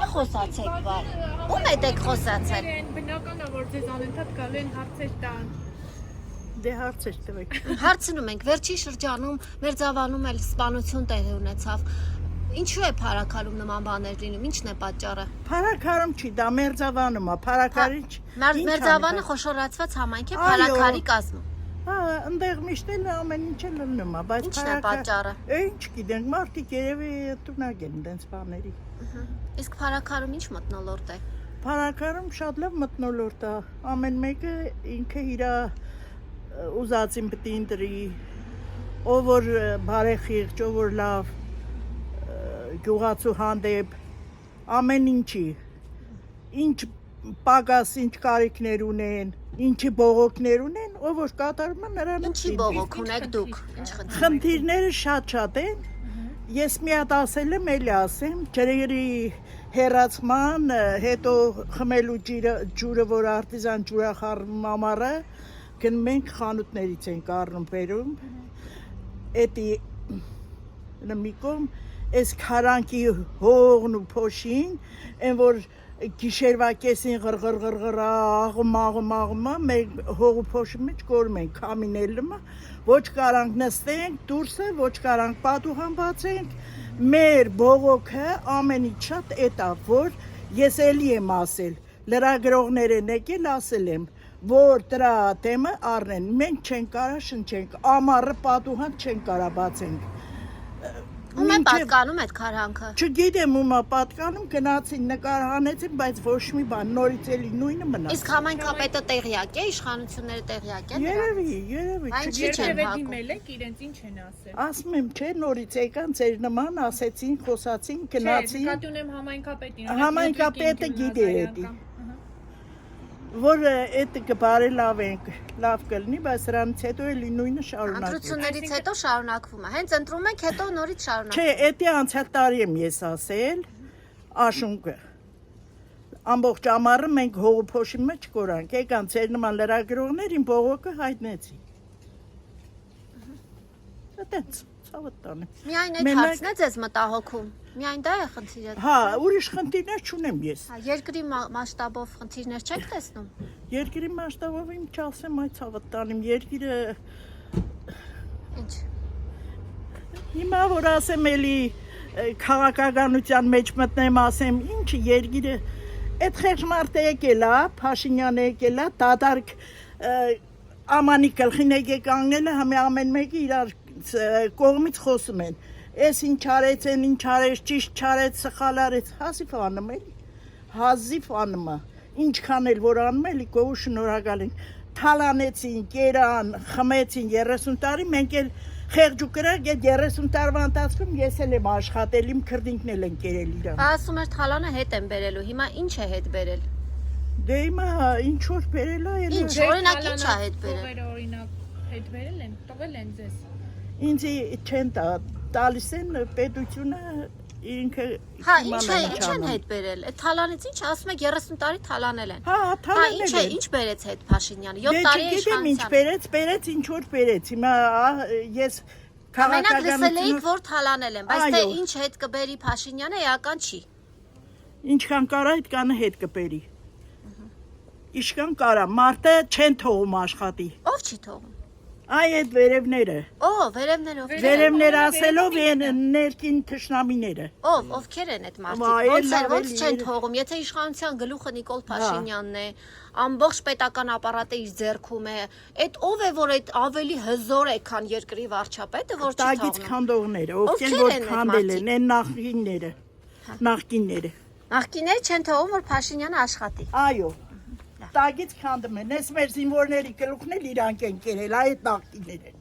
խոսացեք վար։ Ում եք խոսացել։ Բնական է որ ձեզ անընդհատ գալու են հարցեր տան։ Դե հարցեր տվեք։ Հարցնում ենք, վերջին շրջանում Մերձավանում էլ սպանություն տեղի ունեցավ։ Ինչու է փարակալում նման բաներ լինում, ինչն է պատճառը։ Փարակարում չի, դա Մերձավանում է, փարակարիչ։ Մերձավանը խոշորացված համայնք է, փարակարի կազմում։ Հա, այնտեղ միշտ էլ ամեն ինչ էլ լնում է, բայց Ինչն է պատճառը։ Ինչ գիտենք, մարդիկ երևի տունակ են դենց բաների։ Իսկ փարակարում ինչ մթնոլորտ է։ Փարակարում շատ լավ մթնոլորտ է, ամեն մեկը ինքը իր ուզածին պետք է ընտրի, ով որ բարեխիղճ, ով որ լավ գյուղացու հանդեպ ամեն ինչի, ինչ պակաս, ինչ կարիքներ ունեն, ինչի բողոքներ ունեն, ով որ կատարում է նրան Ինչի բողոք ունեք դուք։ Ինչ խնդիրները շատ են, ես մի հատ ասել եմ, էլի ասեմ, ջրերի հեռացման, հետո խմելու ջուրը, որ արտիզան ջուրախառնում ամառը, գնում ենք խանութներից ենք առնում բերում, էդի մի կողմ, այս քարանքի հողն ու փոշին, այն որ գիշերվա կեսին ղրղր աղում, մեր հողու փոշի մեջ կորում ենք, քամին ելնում, ոչ կարանք նստենք դուրսը, ոչ կարանք պատուհան բացենք, մեր բողոքը ամենից շատ էդ է, որ ես էլի եմ ասել, լրագրողներ են եկել ասել եմ, որ դրա թեմը առնեն, մենք չենք կարա շնչենք, ամառը պատուհան չենք կարա բացենք։ Ում է պատկանում այդ քարանքը։ Չգիտեմ ում է պատկանում, գնացին նկարահանեցին, բայց ոչ մի բան, նորից էլի նույնը մնաց։ Իսկ համայնքապետը տեղյակ է, իշխանությունները տեղյակ են։ Երևի, Երբևէ դիմել եք իրենց ինչ են ասել։ ասում եմ, չէ, նորից եկան ձեր նման, ասեցին, խոսացին, գնացին։ Նկատի ունեմ համայնքապետին։ Համայնքապետը գիտի էդի։ Որ այդ կբարելավենք, լավ կլինի, բայց սրանից հետո էլի նույնը շարունակվի։ Ընտրություններից հետո շարունակվում է։ Հենց ընտրում եք, հետո նորից շարունակվում։ Չէ, էդի անցյալ տարի եմ ես ասել, աշունկը։ Ամբողջ ամառը մենք հողու փոշի մեջ կորանք, եկան ձեր նման լրագրողներին բողոքը հայտնեցի։ Այդտենց, ցավը տանը։ Միայն այդ հարցն է ձեզ մտահոգում։ Միայն դա է խնդիրը։ Հա, ուրիշ խնդիրներ չունեմ ես։ Երկրի մասշտաբով խնդիրներ չեք տեսնում։ Երկրի մասշտաբով իմ չասեմ, այ ցավը տանեմ, երկիրը Ինչ։ Հիմա որ ասեմ էլի քաղաքականության մեջ մտնեմ, ասեմ, ինչ երկիրը այդ խեղճ մարդը եկել է, Փաշինյանը եկել է, դադարք ամանի գլխին եկեք անգնել է, համի ամեն մեկը իրար կողմից խոսում են։ Էս ինչ արեց են, ինչ արեց, ճիշտ չարեց, սխալ արեց, հազիվ անում էլի, հազիվ անում է, ինչքան էլ որ անում էլի, գովու շնորհակալ ենք, թալանեցին, կերան, խմեցին 30 տարի, մենք էլ խեղճ ու կրակ այդ 30 տարվա ընթացքում ես էլ եմ աշխատել, իմ քրդինքն էլ են կերել իրան։ Ասում էր թալանը հետ են բերելու, հիմա ինչ է հետ բերել։ Դե հիմա ինչ որ բերել է, Ինչ, օրինակ ինչ է հետ բերել։ Օրինակ հետ բերել են, տվել են ձեզ։ Ինձ չեն տալիս են պետությունը ինքը Հա, ինչ են հետ բերել։ Այդ թալանից ինչ ասում եք 30 տարի թալանել են։ Հա, թալանել են։ Ինչ բերեց այդ Փաշինյանը։ 7 տարի է իշխանության։ Ինչ բերեց, ինչ որ բերեց։ Հիմա ես Ամենակ լսել էիք, որ թալանել են, բայց թե ինչ հետ կբերի Փաշինյանը էական չի։ Ինչքան կարա, այդքանը հետ կբերի։ Ինչքան կարա, մարդը չեն թողում աշխատի։ Ով չի թողում։ Այ այդ վերևները։ Վերևներով։ Վերևներ ասելով են ներքին թշնամիները։ Ովքեր են այդ մարդիկ։ Ոնց չեն թողում, եթե իշխանության գլուխը Նիկոլ Փաշինյանն է, ամբողջ պետական ապարատը իր ձեռքում է, այդ ով է, որ այդ ավելի հզոր է, քան երկրի վարչապետը, որ չի թողնում։ Տագից քանդողները, ովքեր որ քանդել են, այն նախկինները։ Նախկինները չեն թողում, որ Փաշինյանը աշխատի։ Այո։ Տագից քանդում են, ես մեր զինվորների գլուխն էլ իրանք են կերել, այդ նախկինները։